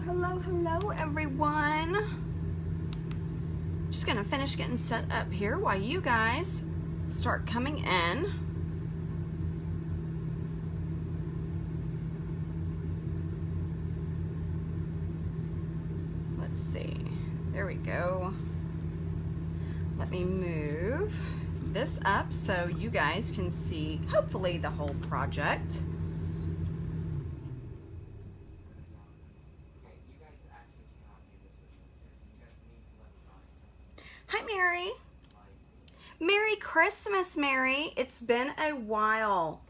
Hello everyone. Just gonna finish getting set up here while you guys start coming in. Let's see, there we go. Let me move this up so you guys can see hopefully the whole project. Hi, Mary. Merry Christmas, Mary. It's been a while.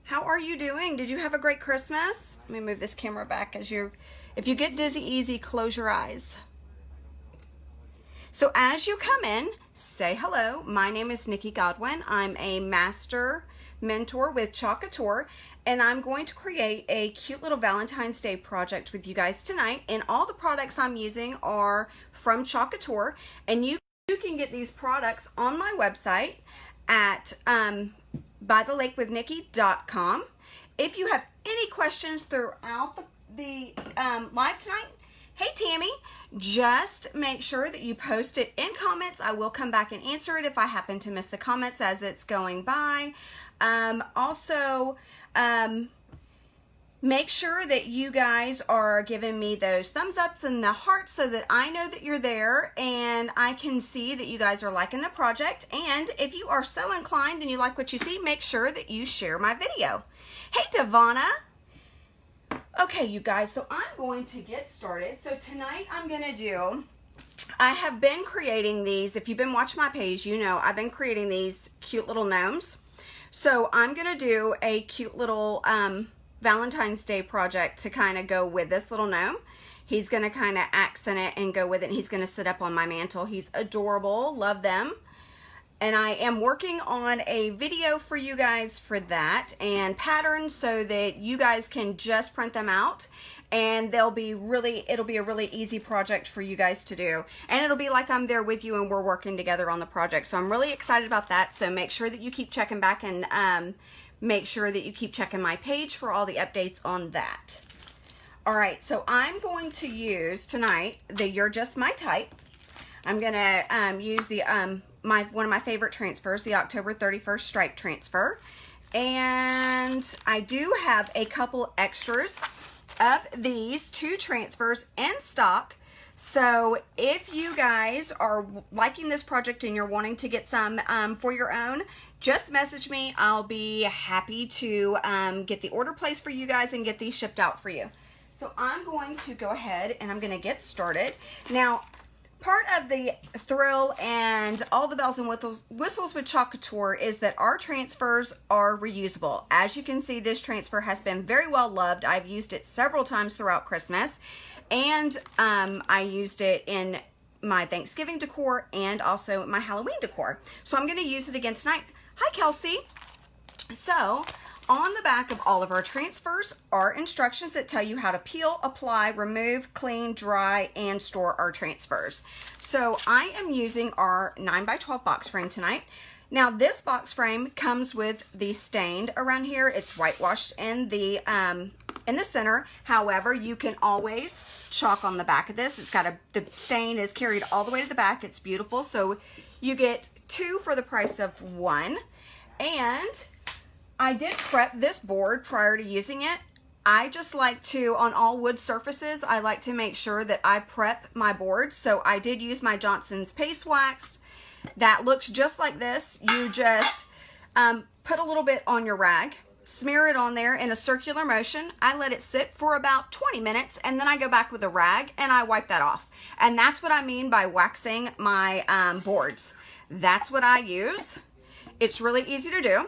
How are you doing? Did you have a great Christmas? Let me move this camera back if you get dizzy easy, close your eyes. So as you come in, say hello. My name is Nikki Godwin. I'm a master mentor with Chalk Couture, and I'm going to create a cute little Valentine's Day project with you guys tonight. And all the products I'm using are from Chalk Couture, and you can get these products on my website at bythelakewithnikki.com. If you have any questions throughout the live tonight, hey Tammy, just make sure that you post it in comments. I will come back and answer it if I happen to miss the comments as it's going by. Also, make sure that you guys are giving me those thumbs ups and the hearts so that I know that you're there and I can see that you guys are liking the project. And if you are so inclined and you like what you see, make sure that you share my video. Hey Devonna. Okay, you guys, so I'm going to get started. So tonight I have been creating these. If you've been watching my page, you know I've been creating these cute little gnomes. So I'm going to do a cute little Valentine's Day project to kind of go with this little gnome. He's going to kind of accent it and go with it. And he's going to sit up on my mantle. He's adorable. Love them. And I am working on a video for you guys for that and patterns so that you guys can just print them out. And it'll be a really easy project for you guys to do. And it'll be like I'm there with you and we're working together on the project. So I'm really excited about that. So make sure that you keep checking back and make sure that you keep checking my page for all the updates on that. All right, so I'm going to use tonight the You're Just My Type. I'm gonna use the one of my favorite transfers, the October 31st stripe transfer. And I do have a couple extras of these two transfers in stock. So if you guys are liking this project and you're wanting to get some for your own, just message me. I'll be happy to get the order placed for you guys and get these shipped out for you. So I'm going to go ahead and I'm going to get started. Now, part of the thrill and all the bells and whistles with Chalk Couture is that our transfers are reusable. As you can see, this transfer has been very well loved. I've used it several times throughout Christmas, and I used it in my Thanksgiving decor and also my Halloween decor. So I'm going to use it again tonight. Hi, Kelsey. So on the back of all of our transfers are instructions that tell you how to peel, apply, remove, clean, dry, and store our transfers. So I am using our 9x12 box frame tonight. Now this box frame comes with the stained around here. It's whitewashed in the center. However, you can always chalk on the back of this. It's got the stain is carried all the way to the back. It's beautiful. So you get two for the price of one. And I did prep this board prior to using it. I just like to, on all wood surfaces, I like to make sure that I prep my boards. So I did use my Johnson's Paste Wax. That looks just like this. You just put a little bit on your rag, smear it on there in a circular motion. I let it sit for about 20 minutes and then I go back with a rag and I wipe that off. And that's what I mean by waxing my boards. That's what I use. It's really easy to do.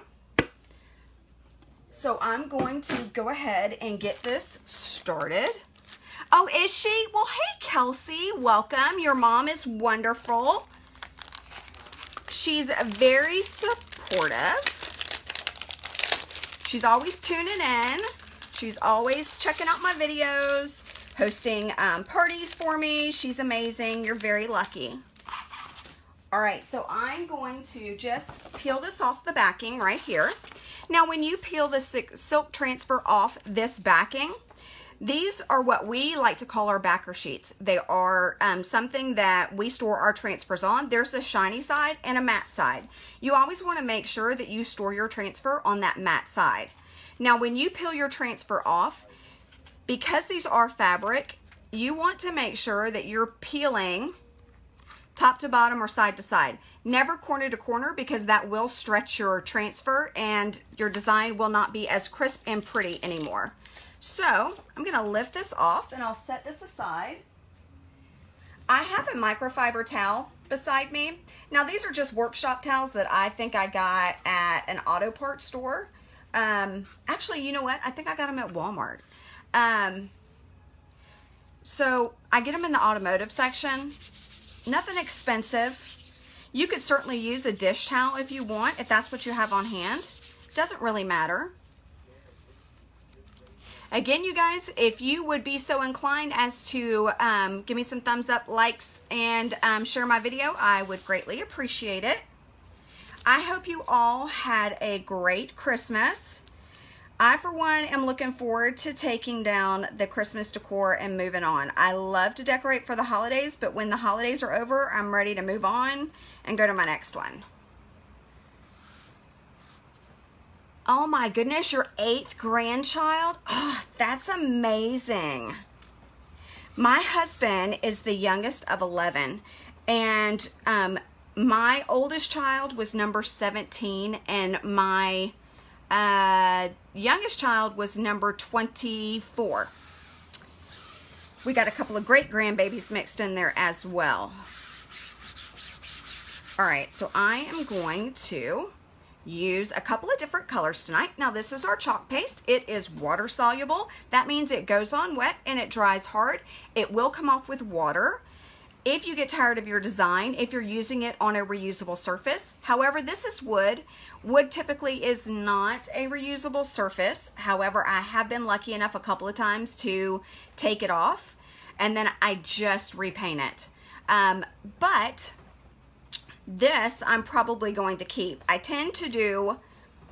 So I'm going to go ahead and get this started. Oh, is she? Well, hey, Kelsey, welcome. Your mom is wonderful. She's very supportive. She's always tuning in. She's always checking out my videos, hosting parties for me. She's amazing. You're very lucky. All right, so I'm going to just peel this off the backing right here. Now, when you peel the silk transfer off this backing, These are what we like to call our backer sheets. They are something that we store our transfers on. There's a shiny side and a matte side. You always want to make sure that you store your transfer on that matte side. Now when you peel your transfer off, because these are fabric, you want to make sure that you're peeling top to bottom or side to side. Never corner to corner, because that will stretch your transfer and your design will not be as crisp and pretty anymore. So I'm going to lift this off and I'll set this aside. I have a microfiber towel beside me. Now these are just workshop towels that I think I got at an auto parts store. Actually, you know what? I think I got them at Walmart. So I get them in the automotive section. Nothing expensive. You could certainly use a dish towel if you want, if that's what you have on hand. Doesn't really matter. Again, you guys, if you would be so inclined as to give me some thumbs up, likes, and share my video, I would greatly appreciate it. I hope you all had a great Christmas. I, for one, am looking forward to taking down the Christmas decor and moving on. I love to decorate for the holidays, but when the holidays are over, I'm ready to move on and go to my next one. Oh my goodness, your 8th grandchild? Oh, that's amazing. My husband is the youngest of 11, and my oldest child was number 17, and my youngest child was number 24. We got a couple of great grandbabies mixed in there as well. All right, so I am going to use a couple of different colors tonight. Now this is our chalk paste. It is water soluble. That means it goes on wet and it dries hard. It will come off with water if you get tired of your design, if you're using it on a reusable surface. However, this is wood. Wood typically is not a reusable surface. However, I have been lucky enough a couple of times to take it off and then I just repaint it. But this I'm probably going to keep. I tend to do,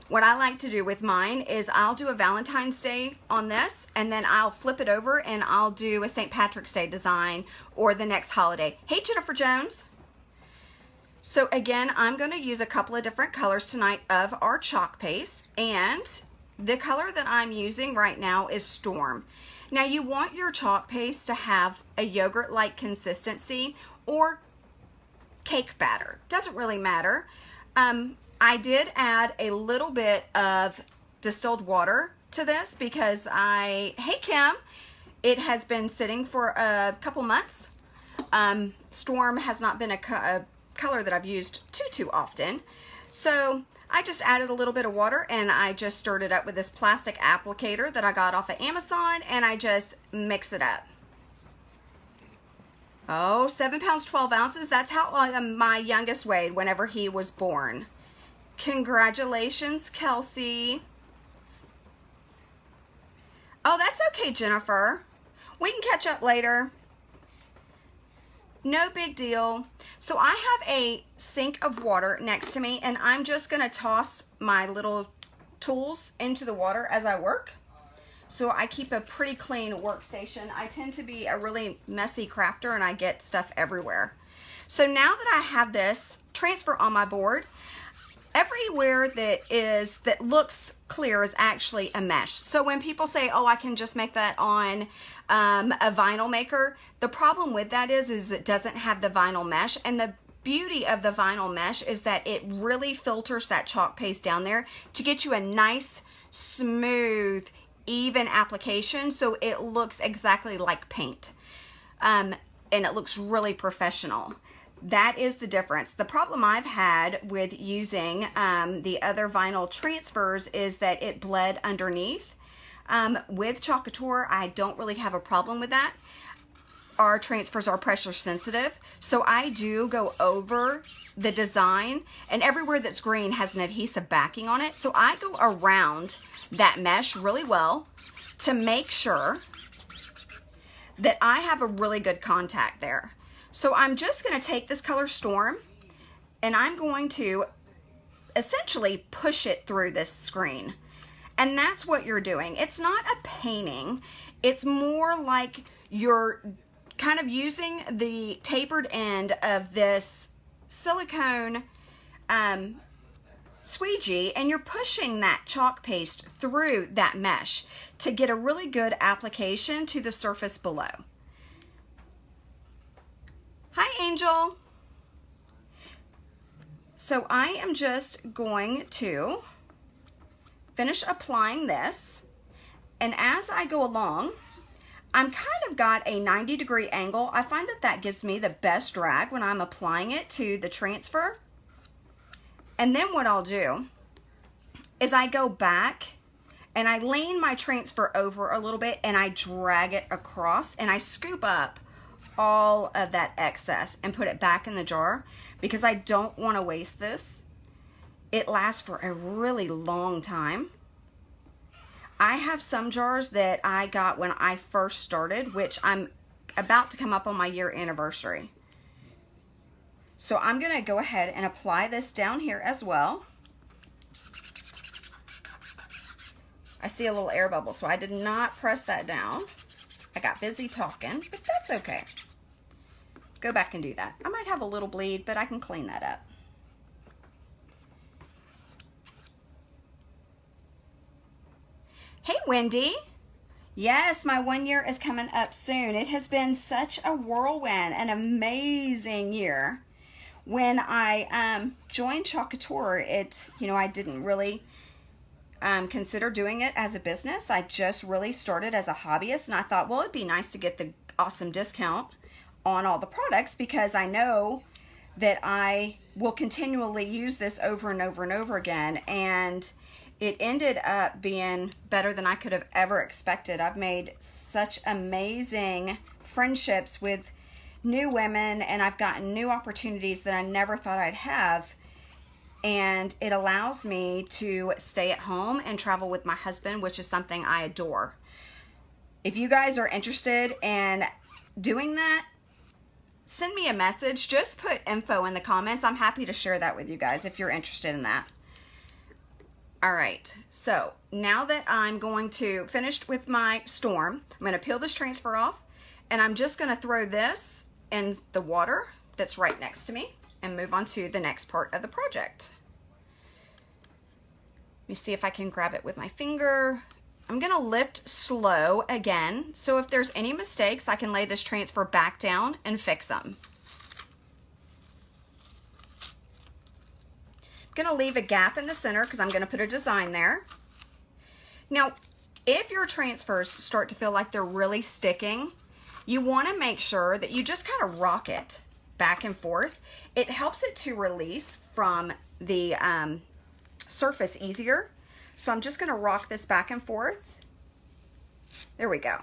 what I like to do with mine is I'll do a Valentine's Day on this and then I'll flip it over and I'll do a St. Patrick's Day design or the next holiday. Hey, Jennifer Jones. So again, I'm going to use a couple of different colors tonight of our chalk paste, and the color that I'm using right now is Storm. Now you want your chalk paste to have a yogurt-like consistency or cake batter. Doesn't really matter. I did add a little bit of distilled water to this because hey Kim, it has been sitting for a couple months. Storm has not been a color that I've used too often. So I just added a little bit of water and I just stirred it up with this plastic applicator that I got off of Amazon, and I just mix it up. Oh, 7 pounds, 12 ounces. That's how my youngest weighed whenever he was born. Congratulations, Kelsey. Oh, that's okay, Jennifer. We can catch up later. No big deal. So I have a sink of water next to me, and I'm just going to toss my little tools into the water as I work. So I keep a pretty clean workstation. I tend to be a really messy crafter and I get stuff everywhere. So now that I have this transfer on my board, everywhere that looks clear is actually a mesh. So when people say, oh, I can just make that on a vinyl maker, the problem with that is it doesn't have the vinyl mesh. And the beauty of the vinyl mesh is that it really filters that chalk paste down there to get you a nice, smooth, even application, so it looks exactly like paint, and it looks really professional. That is the difference. The problem I've had with using the other vinyl transfers is that it bled underneath. With Chalk Couture, I don't really have a problem with that. Our transfers are pressure sensitive, so I do go over the design, and everywhere that's green has an adhesive backing on it, so I go around that mesh really well to make sure that I have a really good contact there. So I'm just going to take this color Storm and I'm going to essentially push it through this screen. And that's what you're doing. It's not a painting. It's more like you're kind of using the tapered end of this silicone squeegee, and you're pushing that chalk paste through that mesh to get a really good application to the surface below. Hi, Angel. So I am just going to finish applying this, and as I go along, I'm kind of got a 90-degree angle. I find that that gives me the best drag when I'm applying it to the transfer. And then what I'll do is I go back and I lean my transfer over a little bit and I drag it across and I scoop up all of that excess and put it back in the jar because I don't want to waste this. It lasts for a really long time. I have some jars that I got when I first started, which I'm about to come up on my year anniversary. So I'm going to go ahead and apply this down here as well. I see a little air bubble, so I did not press that down. I got busy talking, but that's okay. Go back and do that. I might have a little bleed, but I can clean that up. Hey, Wendy. Yes, my 1 year is coming up soon. It has been such a whirlwind, an amazing year. When I joined Chalk Couture, I didn't really consider doing it as a business. I just really started as a hobbyist, and I thought, well, it'd be nice to get the awesome discount on all the products because I know that I will continually use this over and over and over again, and it ended up being better than I could have ever expected. I've made such amazing friendships with new women, and I've gotten new opportunities that I never thought I'd have, and it allows me to stay at home and travel with my husband, which is something I adore. If you guys are interested in doing that, send me a message. Just put info in the comments. I'm happy to share that with you guys if you're interested in that. All right, so now that I'm going to finish with my storm, I'm going to peel this transfer off, and I'm just going to throw this in the water that's right next to me and move on to the next part of the project. Let me see if I can grab it with my finger. I'm going to lift slow again, so if there's any mistakes, I can lay this transfer back down and fix them. I'm going to leave a gap in the center because I'm going to put a design there. Now, if your transfers start to feel like they're really sticking, you want to make sure that you just kind of rock it back and forth. It helps it to release from the surface easier. So I'm just going to rock this back and forth. There we go.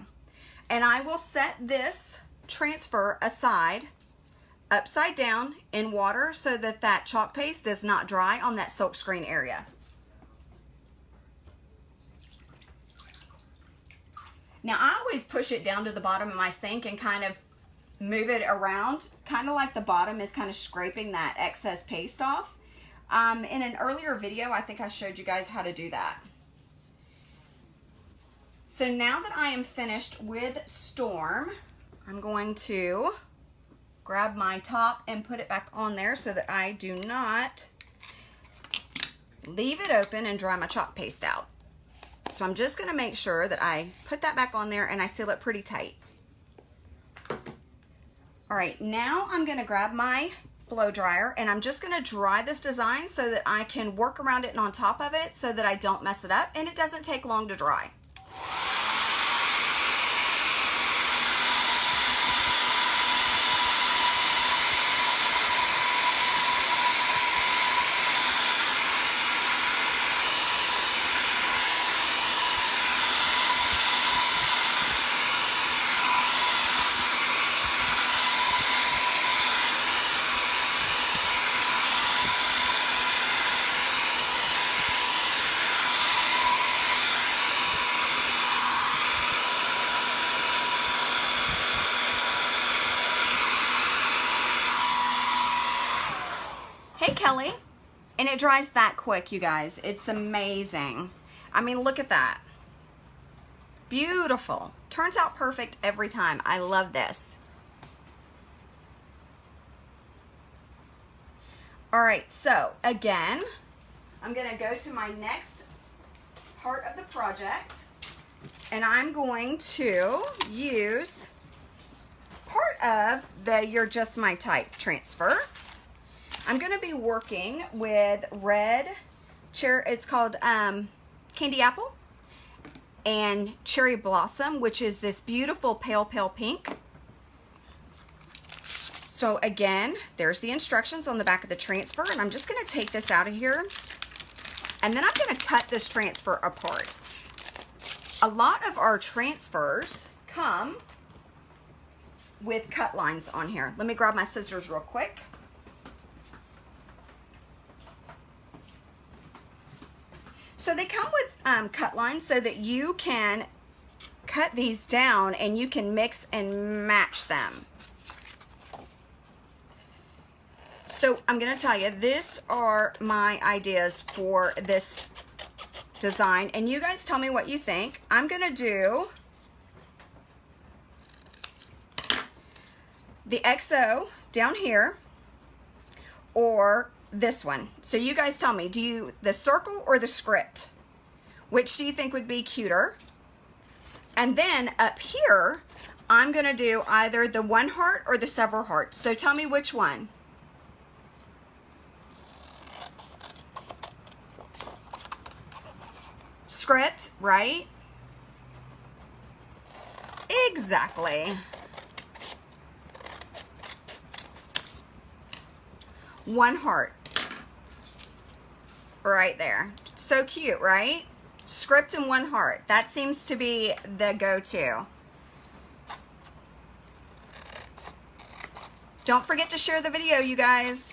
And I will set this transfer aside, upside down in water, so that that chalk paste does not dry on that silk screen area. Now I always push it down to the bottom of my sink and kind of move it around, kind of like the bottom is kind of scraping that excess paste off. In an earlier video, I think I showed you guys how to do that. So now that I am finished with Storm, I'm going to grab my top and put it back on there so that I do not leave it open and dry my chalk paste out. So I'm just going to make sure that I put that back on there and I seal it pretty tight. All right, now I'm going to grab my blow dryer and I'm just going to dry this design so that I can work around it and on top of it so that I don't mess it up, and it doesn't take long to dry. Hey, Kelly. And it dries that quick, you guys. It's amazing. I mean, look at that. Beautiful. Turns out perfect every time. I love this. All right, so again, I'm gonna go to my next part of the project, and I'm going to use part of the You're Just My Type transfer. I'm gonna be working with red cherry, it's called Candy Apple, and Cherry Blossom, which is this beautiful pale pink. So again, there's the instructions on the back of the transfer, and I'm just gonna take this out of here, and then I'm gonna cut this transfer apart. A lot of our transfers come with cut lines on here. Let me grab my scissors real quick. So they come with cut lines so that you can cut these down and you can mix and match them. So I'm going to tell you, these are my ideas for this design, and you guys tell me what you think. I'm going to do the XO down here or this one. So you guys tell me, do you the circle or the script? Which do you think would be cuter? And then up here, I'm going to do either the one heart or the several hearts. So tell me which one. Script, right? Exactly. One heart. Right there. So cute, right? Script and one heart. That seems to be the go-to. Don't forget to share the video, you guys.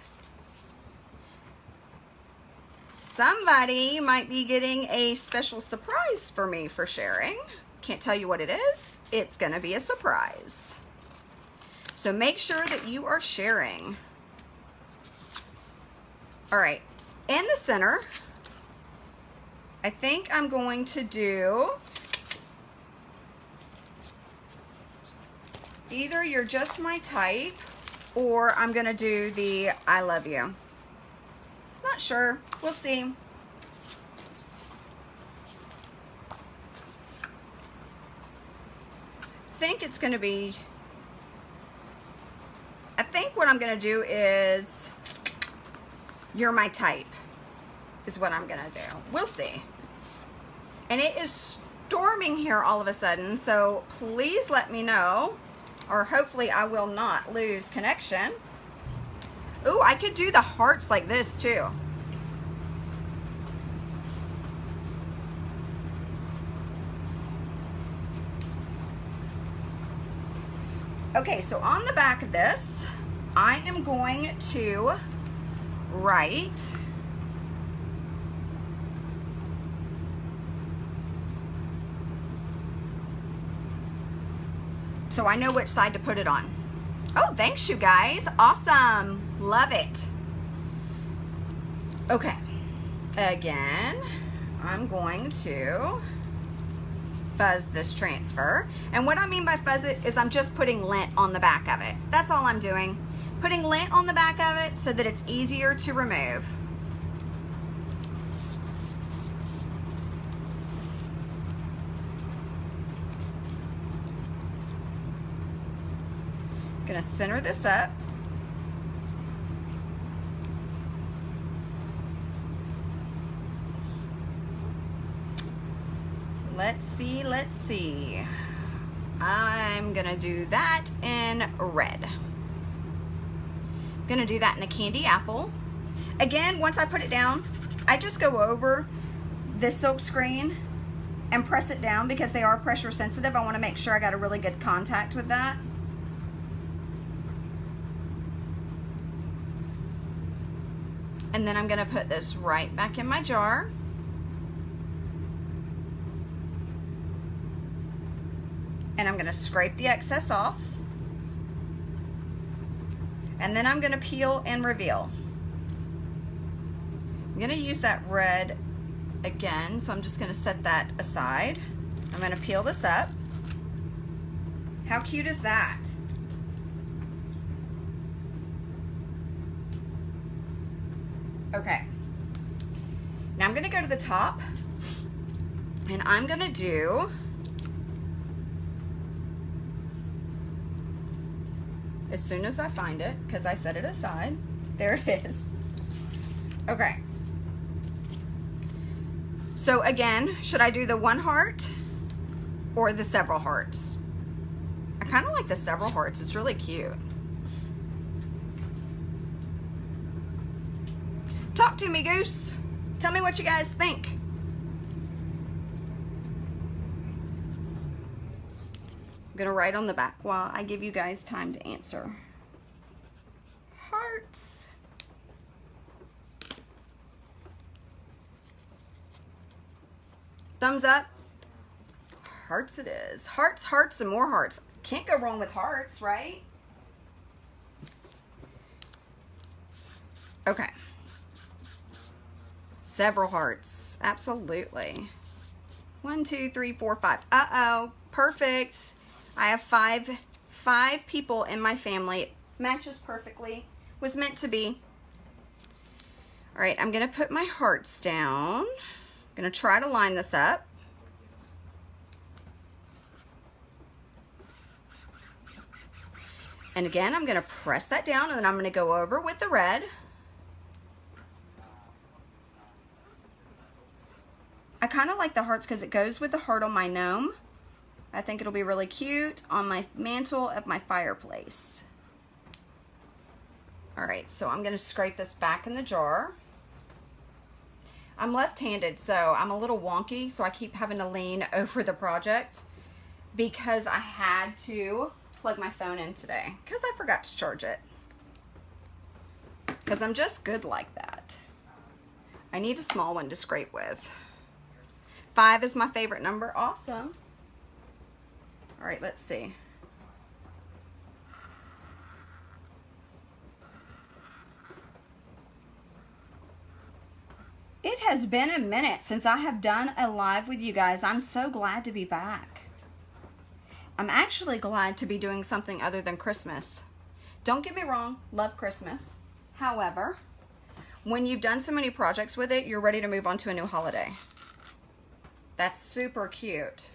Somebody might be getting a special surprise for me for sharing. Can't tell you what it is. It's gonna be a surprise. So make sure that you are sharing. All right, in the center, I think I'm going to do either You're Just My Type, or I'm gonna do the I Love You. Not sure, we'll see. I think it's gonna be, I think what I'm gonna do is You're My Type is what I'm gonna do. We'll see. And it is storming here all of a sudden, so please let me know, or hopefully I will not lose connection. Ooh, I could do the hearts like this too. Okay, so on the back of this, I am going to write so I know which side to put it on. Oh, thanks you guys. Awesome. Love it. Okay. Again, I'm going to fuzz this transfer. And what I mean by fuzz it is I'm just putting lint on the back of it. That's all I'm doing. Putting lint on the back of it so that it's easier to remove. Gonna center this up. Let's see, let's see. I'm gonna do that in red. I'm gonna do that in the Candy Apple. Again, once I put it down, I just go over this silk screen and press it down because they are pressure sensitive. I wanna make sure I got a really good contact with that. And then I'm gonna put this right back in my jar. And I'm gonna scrape the excess off. And then I'm gonna peel and reveal. I'm gonna use that red again, so I'm just going to set that aside. I'm going to peel this up. How cute is that? Okay. Now I'm going to go to the top and I'm going to do as soon as I find it, because I set it aside. There it is. Okay. So again, should I do the one heart or the several hearts? I kind of like the several hearts. It's really cute. Talk to me, Goose. Tell me what you guys think. I'm gonna write on the back while I give you guys time to answer. Hearts. Thumbs up. Hearts it is. Hearts, hearts, and more hearts. Can't go wrong with hearts, right? Okay. Several hearts. Absolutely. 1, 2, 3, 4, 5. Uh-oh. Perfect. I have five people in my family. It matches perfectly. Was meant to be. All right, I'm going to put my hearts down. I'm going to try to line this up. And again, I'm going to press that down, and then I'm going to go over with the red. I kind of like the hearts because it goes with the heart on my gnome. I think it'll be really cute on my mantle of my fireplace. All right, so I'm going to scrape this back in the jar. I'm left-handed, so I'm a little wonky, so I keep having to lean over the project because I had to plug my phone in today because I forgot to charge it. Because I'm just good like that. I need a small one to scrape with. 5 is my favorite number. Awesome. All right, let's see. It has been a minute since I have done a live with you guys. I'm so glad to be back. I'm actually glad to be doing something other than Christmas. Don't get me wrong, love Christmas. However, when you've done so many projects with it, you're ready to move on to a new holiday. That's super cute.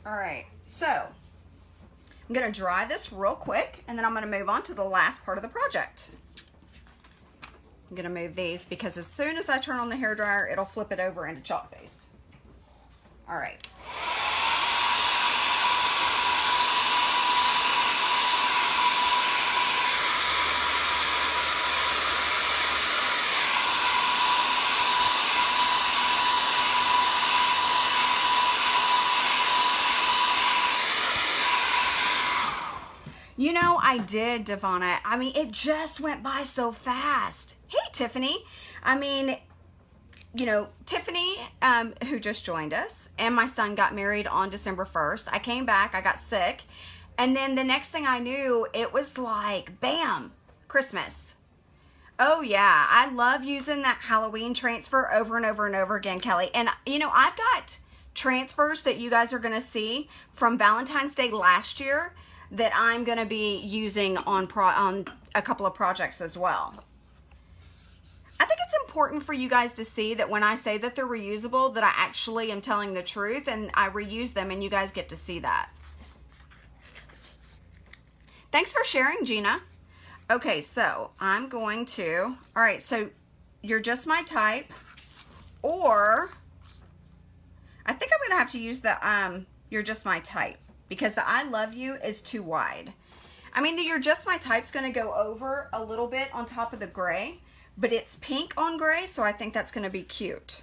All right, so I'm gonna dry this real quick and then I'm gonna move on to the last part of the project. I'm gonna move these because as soon as I turn on the hairdryer, it'll flip it over into chalk paste. All right. You know, I did, Devonna. I mean, it just went by so fast. Hey, Tiffany. I mean, you know, Tiffany, who just joined us, and my son got married on December 1st. I came back, I got sick, and then the next thing I knew, it was like, bam, Christmas. Oh, yeah, I love using that Halloween transfer over and over and over again, Kelly. And, you know, I've got transfers that you guys are going to see from Valentine's Day last year that I'm going to be using on a couple of projects as well. I think it's important for you guys to see that when I say that they're reusable, that I actually am telling the truth and I reuse them and you guys get to see that. Thanks for sharing, Gina. Okay, so I'm going to, all right, so you're just my type, or I think I'm going to have to use the you're just my type, because the I love you is too wide. I mean, the you're just my type's going to go over a little bit on top of the gray, but it's pink on gray, so I think that's going to be cute.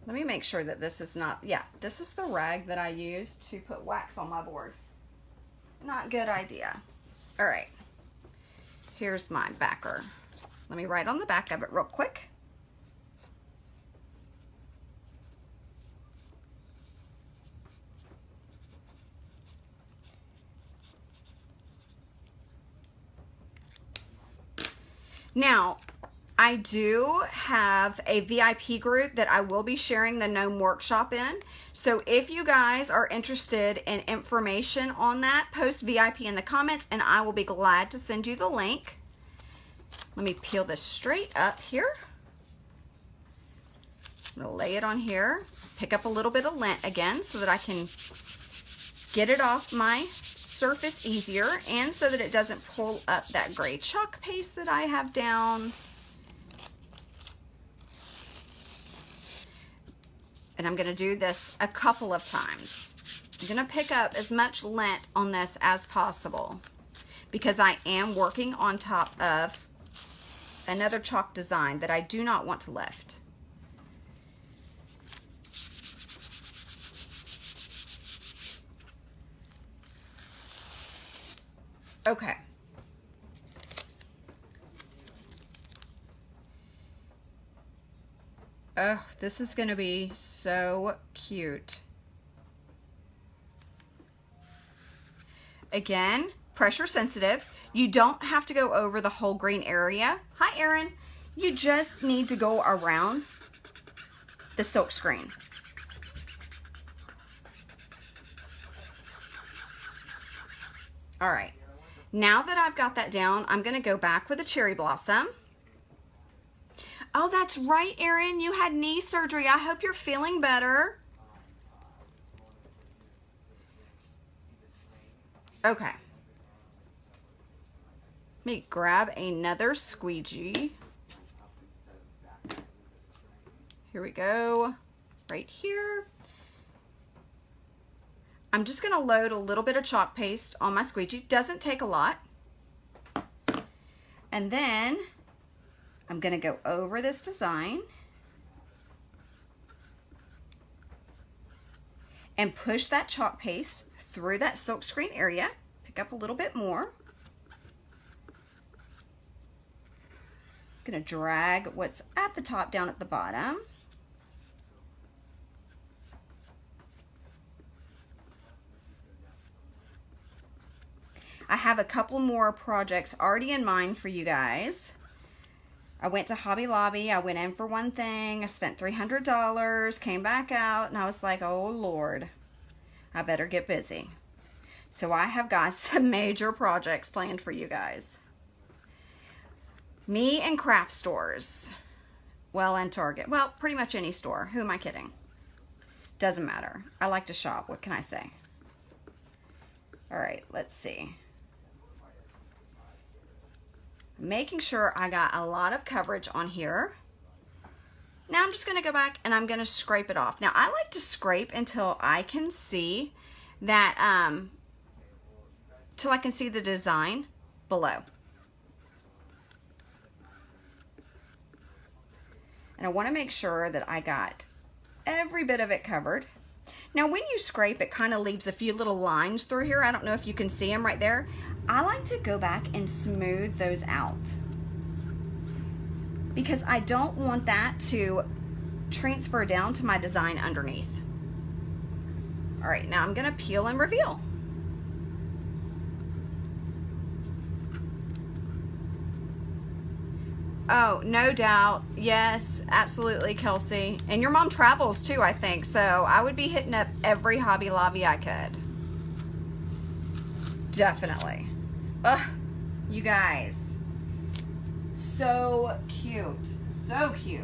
Let me make sure that this is not, yeah, this is the rag that I used to put wax on my board. Not good idea. All right, here's my backer. Let me write on the back of it real quick. Now, I do have a VIP group that I will be sharing the gnome workshop in. So if you guys are interested in information on that, post VIP in the comments and I will be glad to send you the link. Let me peel this straight up here. I'm gonna lay it on here, pick up a little bit of lint again so that I can get it off my surface easier and so that it doesn't pull up that gray chalk paste that I have down. And I'm gonna do this a couple of times. I'm gonna pick up as much lint on this as possible because I am working on top of another chalk design that I do not want to lift. Okay. Oh, this is gonna be so cute. Again, pressure sensitive. You don't have to go over the whole green area. Hi, Erin. You just need to go around the silk screen. All right. Now that I've got that down, I'm gonna go back with a cherry blossom. Oh, that's right, Erin. You had knee surgery. I hope you're feeling better. Okay. Let me grab another squeegee. Here we go. Right here. I'm just going to load a little bit of chalk paste on my squeegee. Doesn't take a lot. And then I'm going to go over this design and push that chalk paste through that silk screen area. Pick up a little bit more. I'm going to drag what's at the top down at the bottom. I have a couple more projects already in mind for you guys. I went to Hobby Lobby, I went in for one thing, I spent $300, came back out, and I was like, oh Lord, I better get busy. So I have got some major projects planned for you guys. Me and craft stores. Well, and Target. Well, pretty much any store. Who am I kidding? Doesn't matter. I like to shop. What can I say? All right, let's see. Making sure I got a lot of coverage on here. Now I'm just going to go back and I'm going to scrape it off. Now I like to scrape until I can see that, till I can see the design below. And I want to make sure that I got every bit of it covered. Now when you scrape, it kind of leaves a few little lines through here. I don't know if you can see them right there. I like to go back and smooth those out because I don't want that to transfer down to my design underneath. All right, now I'm gonna peel and reveal. Oh, no doubt. Yes, absolutely, Kelsey. And your mom travels too, I think. So I would be hitting up every Hobby Lobby I could. Definitely. Ugh, you guys. So cute. So cute.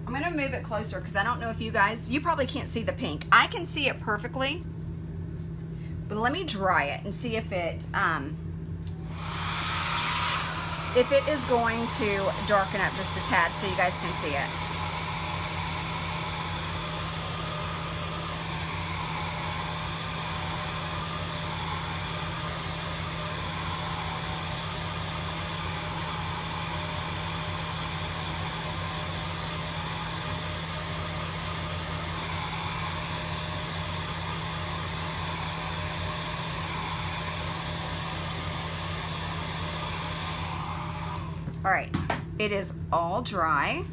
I'm going to move it closer because I don't know if you guys, you probably can't see the pink. I can see it perfectly. But let me dry it and see if it is going to darken up just a tad so you guys can see it. All right, it is all dry.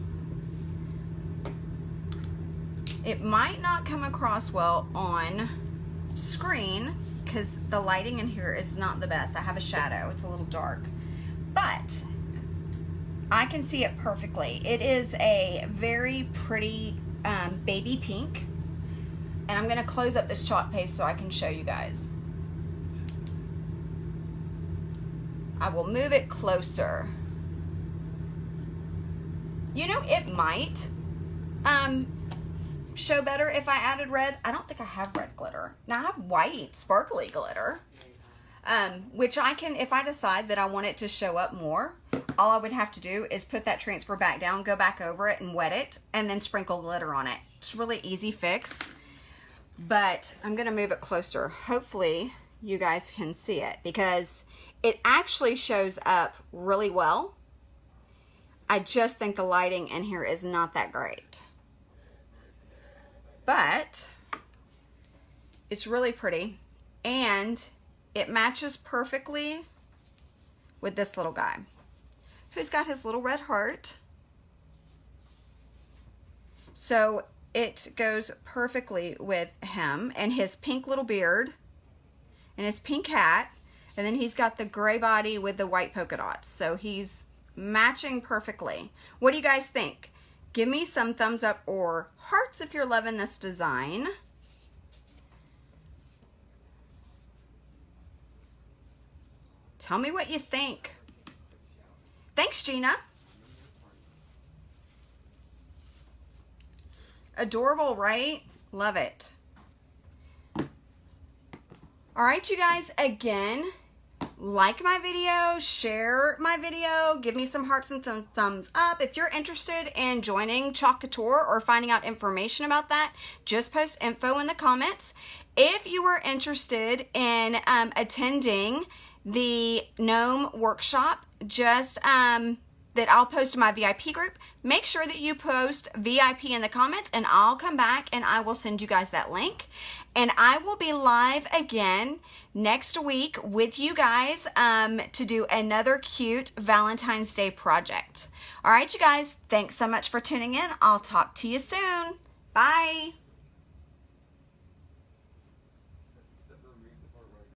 It might not come across well on screen because the lighting in here is not the best. I have a shadow. It's a little dark. But I can see it perfectly. It is a very pretty baby pink. And I'm going to close up this chalk paste so I can show you guys. I will move it closer. You know, it might show better if I added red. I don't think I have red glitter. Now I have white sparkly glitter, which I can, if I decide that I want it to show up more, all I would have to do is put that transfer back down, go back over it and wet it, and then sprinkle glitter on it. It's a really easy fix, but I'm gonna move it closer. Hopefully you guys can see it because it actually shows up really well. I just think the lighting in here is not that great. But it's really pretty and it matches perfectly with this little guy who's got his little red heart. So it goes perfectly with him and his pink little beard and his pink hat, and then he's got the gray body with the white polka dots. So he's matching perfectly. What do you guys think? Give me some thumbs up or hearts if you're loving this design. Tell me what you think. Thanks, Gina. Adorable, right? Love it. All right, you guys, again, like my video, share my video, give me some hearts and some thumbs up. If you're interested in joining Chalk Couture or finding out information about that, just post info in the comments. If you are interested in attending the gnome workshop, just that I'll post to my VIP group, make sure that you post VIP in the comments and I'll come back and I will send you guys that link. And I will be live again next week with you guys to do another cute Valentine's Day project. All right, you guys, thanks so much for tuning in. I'll talk to you soon. Bye.